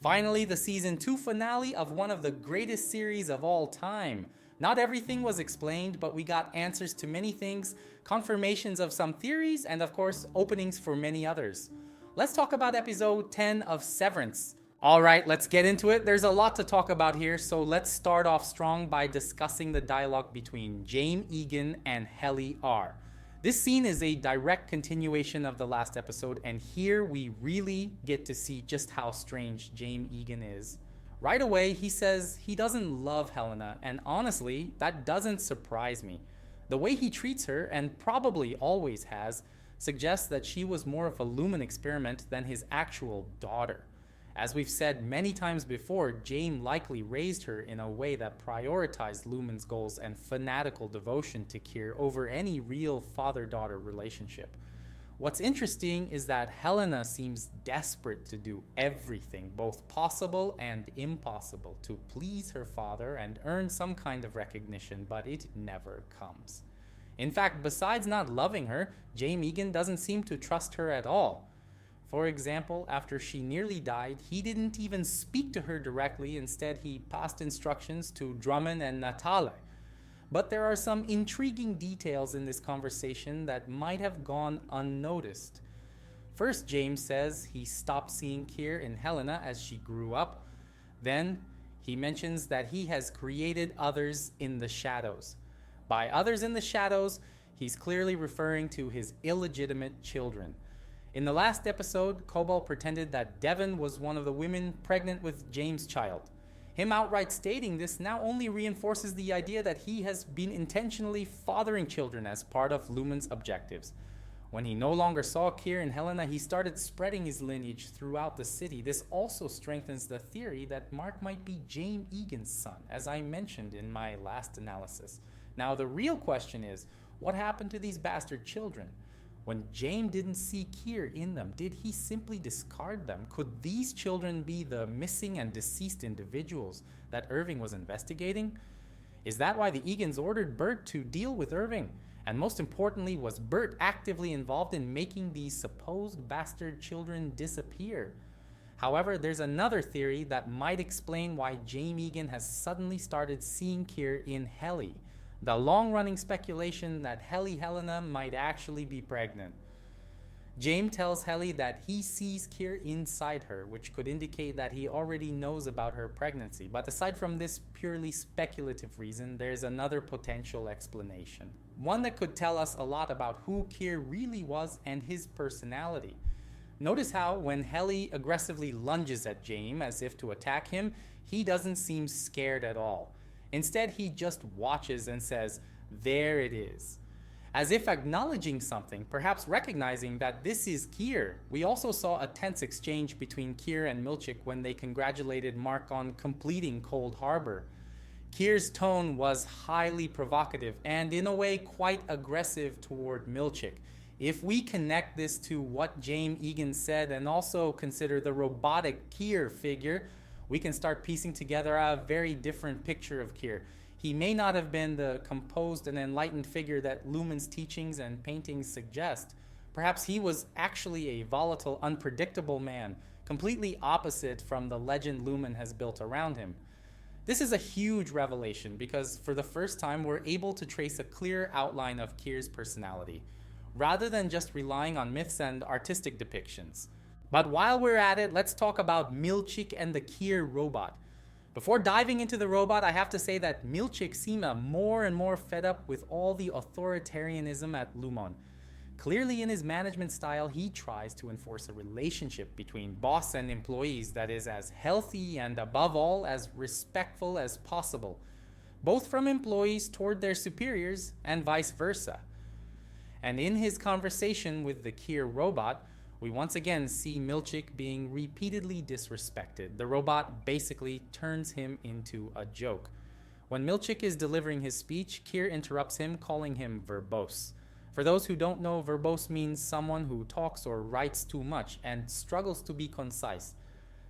Finally, the season 2 finale of one of the greatest series of all time. Not everything was explained, but we got answers to many things, confirmations of some theories, and of course, openings for many others. Let's talk about episode 10 of Severance. Alright, let's get into it. There's a lot to talk about here, so let's start off strong by discussing the dialogue between Jame, Eagan, and Helly R. This scene is a direct continuation of the last episode, and here we really get to see just how strange Jame Eagan is. Right away, he says he doesn't love Helena, and honestly, that doesn't surprise me. The way he treats her, and probably always has, suggests that she was more of a Lumon experiment than his actual daughter. As we've said many times before, Jame likely raised her in a way that prioritized Lumon's goals and fanatical devotion to Kier over any real father-daughter relationship. What's interesting is that Helena seems desperate to do everything, both possible and impossible, to please her father and earn some kind of recognition, but it never comes. In fact, besides not loving her, Jame Eagan doesn't seem to trust her at all. For example, after she nearly died, he didn't even speak to her directly. Instead, he passed instructions to Drummond and Natale. But there are some intriguing details in this conversation that might have gone unnoticed. First, James says he stopped seeing Kier in Helena as she grew up. Then, he mentions that he has created others in the shadows. By others in the shadows, he's clearly referring to his illegitimate children. In the last episode, Cobalt pretended that Devon was one of the women pregnant with James' child. Him outright stating this now only reinforces the idea that he has been intentionally fathering children as part of Lumon's objectives. When he no longer saw Kier and Helena, he started spreading his lineage throughout the city. This also strengthens the theory that Mark might be Jame Eagan's son, as I mentioned in my last analysis. Now the real question is, what happened to these bastard children? When Jame didn't see Kier in them, did he simply discard them? Could these children be the missing and deceased individuals that Irving was investigating? Is that why the Eagans ordered Bert to deal with Irving? And most importantly, was Bert actively involved in making these supposed bastard children disappear? However, there's another theory that might explain why Jame Eagan has suddenly started seeing Kier in Helly. The long-running speculation that Helena might actually be pregnant. Jame tells Helly that he sees Kier inside her, which could indicate that he already knows about her pregnancy. But aside from this purely speculative reason, there's another potential explanation. One that could tell us a lot about who Kier really was and his personality. Notice how when Helly aggressively lunges at Jame as if to attack him, he doesn't seem scared at all. Instead, he just watches and says, "There it is." As if acknowledging something, perhaps recognizing that this is Kier. We also saw a tense exchange between Kier and Milchick when they congratulated Mark on completing Cold Harbor. Kier's tone was highly provocative and in a way quite aggressive toward Milchick. If we connect this to what Jame Eagan said and also consider the robotic Kier figure, we can start piecing together a very different picture of Kier. He may not have been the composed and enlightened figure that Lumon's teachings and paintings suggest. Perhaps he was actually a volatile, unpredictable man, completely opposite from the legend Lumon has built around him. This is a huge revelation because for the first time we're able to trace a clear outline of Kier's personality, rather than just relying on myths and artistic depictions. But while we're at it, let's talk about Milchick and the Kier robot. Before diving into the robot, I have to say that Milchick seemed more and more fed up with all the authoritarianism at Lumon. Clearly in his management style, he tries to enforce a relationship between boss and employees that is as healthy and above all as respectful as possible, both from employees toward their superiors and vice versa. And in his conversation with the Kier robot, we once again see Milchick being repeatedly disrespected. The robot basically turns him into a joke. When Milchick is delivering his speech, Kier interrupts him, calling him verbose. For those who don't know, verbose means someone who talks or writes too much and struggles to be concise.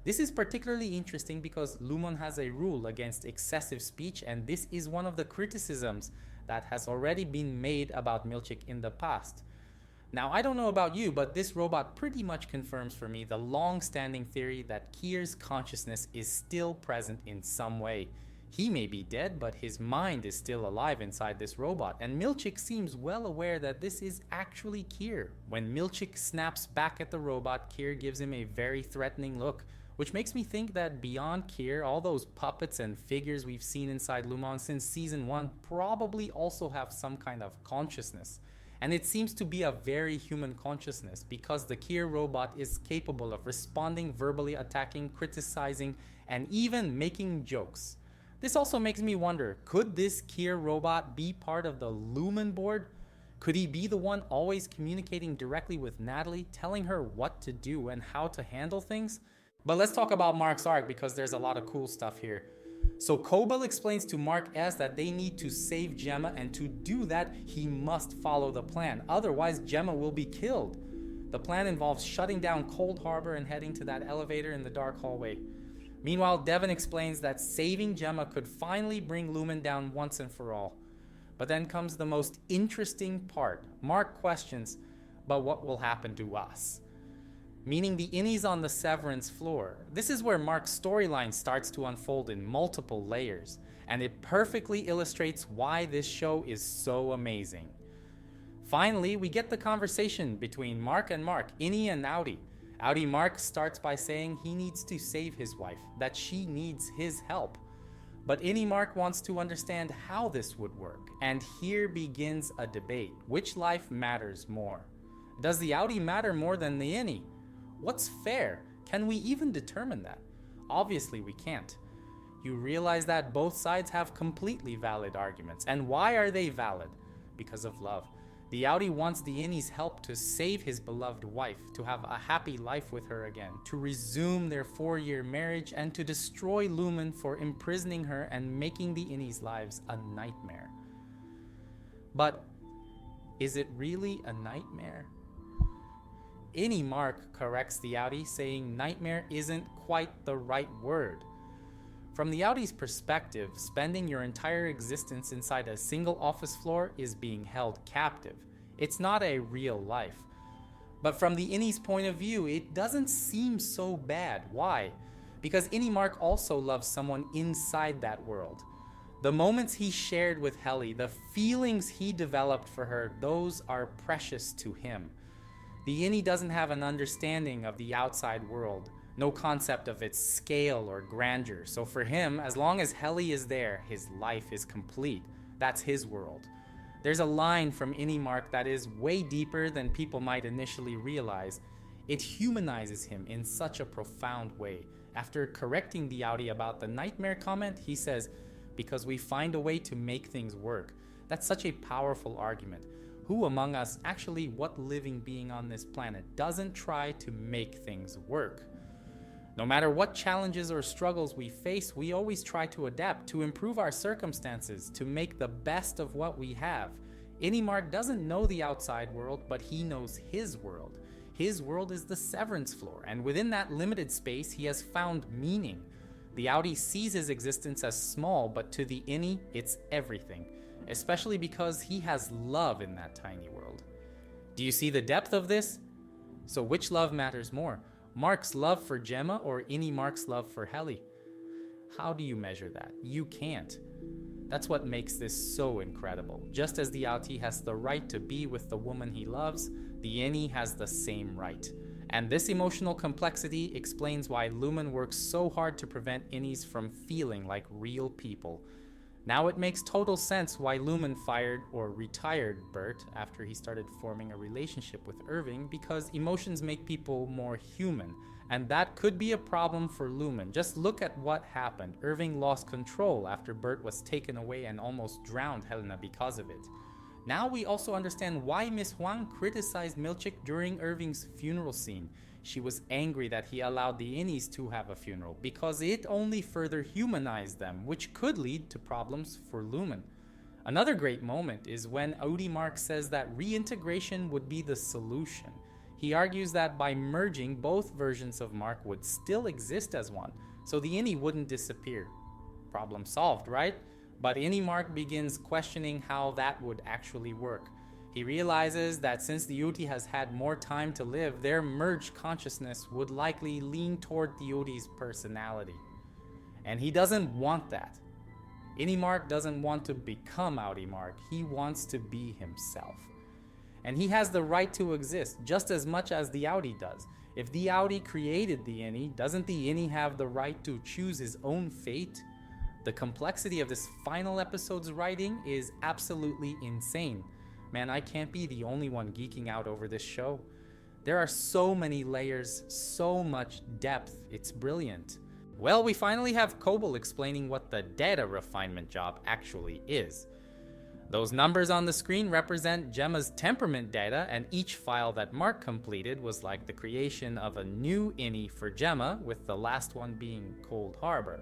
This is particularly interesting because Lumon has a rule against excessive speech, and this is one of the criticisms that has already been made about Milchick in the past. Now, I don't know about you, but this robot pretty much confirms for me the long-standing theory that Kier's consciousness is still present in some way. He may be dead, but his mind is still alive inside this robot, and Milchick seems well aware that this is actually Kier. When Milchick snaps back at the robot, Kier gives him a very threatening look, which makes me think that beyond Kier, all those puppets and figures we've seen inside Lumon since Season 1 probably also have some kind of consciousness. And it seems to be a very human consciousness, because the Kier robot is capable of responding, verbally attacking, criticizing, and even making jokes. This also makes me wonder, could this Kier robot be part of the Lumon board? Could he be the one always communicating directly with Natalie, telling her what to do and how to handle things? But let's talk about Mark's arc, because there's a lot of cool stuff here. So Kobel explains to Mark S that they need to save Gemma, and to do that, he must follow the plan. Otherwise, Gemma will be killed. The plan involves shutting down Cold Harbor and heading to that elevator in the dark hallway. Meanwhile, Devon explains that saving Gemma could finally bring Lumon down once and for all. But then comes the most interesting part. Mark questions, but what will happen to us? Meaning the innies on the Severance floor. This is where Mark's storyline starts to unfold in multiple layers, and it perfectly illustrates why this show is so amazing. Finally, we get the conversation between Mark and Mark, Innie and Outie. Outie Mark starts by saying he needs to save his wife, that she needs his help. But Innie Mark wants to understand how this would work, and here begins a debate. Which life matters more? Does the Outie matter more than the Innie? What's fair? Can we even determine that? Obviously we can't. You realize that both sides have completely valid arguments. And why are they valid? Because of love. The Outie wants the Innie's help to save his beloved wife, to have a happy life with her again, to resume their 4-year marriage, and to destroy Lumon for imprisoning her and making the Innie's lives a nightmare. But is it really a nightmare? Innie Mark corrects the Outie, saying nightmare isn't quite the right word. From the Outie's perspective, spending your entire existence inside a single office floor is being held captive. It's not a real life. But from the Innie's point of view, it doesn't seem so bad. Why? Because Innie Mark also loves someone inside that world. The moments he shared with Helly, the feelings he developed for her, those are precious to him. The Innie doesn't have an understanding of the outside world. No concept of its scale or grandeur. So for him, as long as Helly is there, his life is complete. That's his world. There's a line from Innie Mark that is way deeper than people might initially realize. It humanizes him in such a profound way. After correcting the Outie about the nightmare comment, he says, "Because we find a way to make things work." That's such a powerful argument. Who among us, actually what living being on this planet, doesn't try to make things work? No matter what challenges or struggles we face, we always try to adapt, to improve our circumstances, to make the best of what we have. Innie Mark doesn't know the outside world, but he knows his world. His world is the Severance floor, and within that limited space, he has found meaning. The Outie sees his existence as small, but to the Innie, it's everything, especially because he has love in that tiny world. Do you see the depth of this? So which love matters more? Mark's love for Gemma or Innie Mark's love for Helly? How do you measure that? You can't. That's what makes this so incredible. Just as the Outie has the right to be with the woman he loves, the Innie has the same right. And this emotional complexity explains why Lumon works so hard to prevent Innies from feeling like real people. Now it makes total sense why Lumon fired or retired Bert after he started forming a relationship with Irving, because emotions make people more human, and that could be a problem for Lumon. Just look at what happened. Irving lost control after Bert was taken away and almost drowned Helena because of it. Now we also understand why Miss Huang criticized Milchick during Irving's funeral scene. She was angry that he allowed the Innies to have a funeral because it only further humanized them, which could lead to problems for Lumon. Another great moment is when Outie Mark says that reintegration would be the solution. He argues that by merging, both versions of Mark would still exist as one, so the Innie wouldn't disappear. Problem solved, right? But Innie Mark begins questioning how that would actually work. He realizes that since the Uti has had more time to live, their merged consciousness would likely lean toward the Uti's personality. And he doesn't want that. Mark doesn't want to become Mark. He wants to be himself. And he has the right to exist just as much as the Audi does. If the Audi created the Ini, doesn't the Ini have the right to choose his own fate? The complexity of this final episode's writing is absolutely insane. Man, I can't be the only one geeking out over this show. There are so many layers, so much depth, it's brilliant. Well, we finally have Kobel explaining what the data refinement job actually is. Those numbers on the screen represent Gemma's temperament data, and each file that Mark completed was like the creation of a new Ini for Gemma, with the last one being Cold Harbor.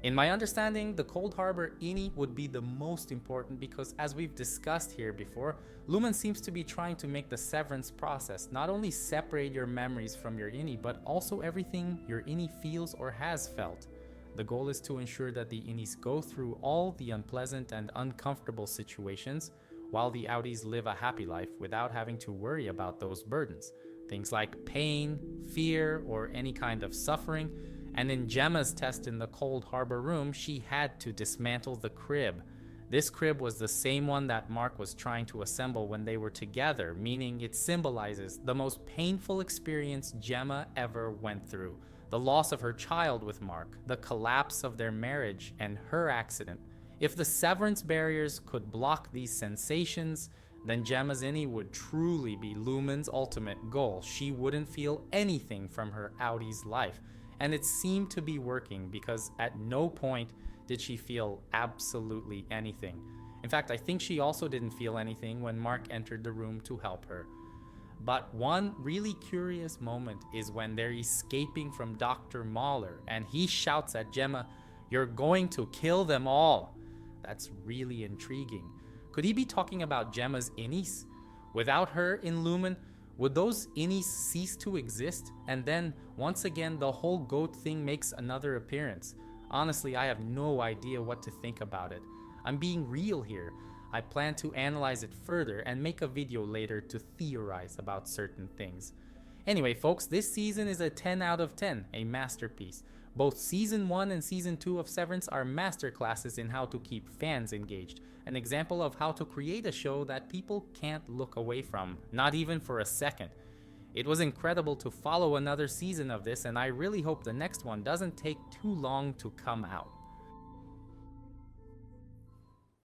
In my understanding, the Cold Harbor Ini would be the most important because, as we've discussed here before, Lumon seems to be trying to make the severance process not only separate your memories from your Ini, but also everything your Ini feels or has felt. The goal is to ensure that the Inis go through all the unpleasant and uncomfortable situations, while the Audis live a happy life without having to worry about those burdens. Things like pain, fear, or any kind of suffering. And in Gemma's test in the Cold Harbor room, she had to dismantle the crib. This crib was the same one that Mark was trying to assemble when they were together, meaning it symbolizes the most painful experience Gemma ever went through. The loss of her child with Mark, the collapse of their marriage, and her accident. If the severance barriers could block these sensations, then Gemma's Ini would truly be Lumon's ultimate goal. She wouldn't feel anything from her Audi's life. And it seemed to be working because at no point did she feel absolutely anything. In fact, I think she also didn't feel anything when Mark entered the room to help her. But one really curious moment is when they're escaping from Dr. Mahler and he shouts at Gemma, "You're going to kill them all." That's really intriguing. Could he be talking about Gemma's Inis? Without her in Lumon, would those Inis cease to exist? And then, once again, the whole goat thing makes another appearance. Honestly, I have no idea what to think about it. I'm being real here. I plan to analyze it further and make a video later to theorize about certain things. Anyway, folks, this season is a 10 out of 10, a masterpiece. Both Season 1 and Season 2 of Severance are masterclasses in how to keep fans engaged. An example of how to create a show that people can't look away from, not even for a second. It was incredible to follow another season of this, and I really hope the next one doesn't take too long to come out.